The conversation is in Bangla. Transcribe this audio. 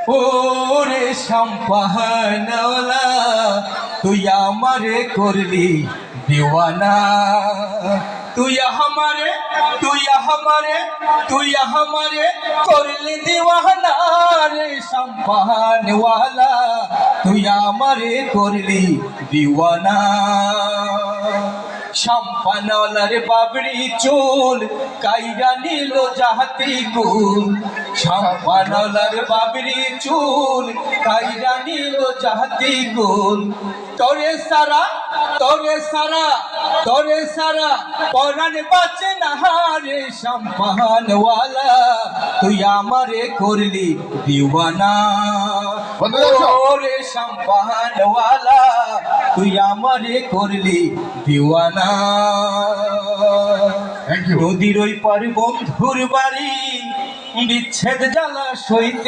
ওরে সম্পাহানওয়ালা তুই আমারে করলি দিওয়ানা তুই हमारे করলি দিওয়ানা রে সম্পাহানওয়ালা তুই আমারে করলি দিওয়ানা সম্পানওয়ালার বাবরি চুল কাইরা নিল জাহাতি কুল সম্পানওয়ালার বাবরি চুল কাইরা নিল জাহাতি কুল তোরে সারা পরাণ বাঁচে না রে সম্পানওয়ালা তুই আমারে করলি দিওয়ানা ওরে সম্পানওয়ালা তুই আমারে করলি দিওয়ানা নদীর ওই পার বন্ধুর বাড়ি বিচ্ছেদ জ্বালা সইতে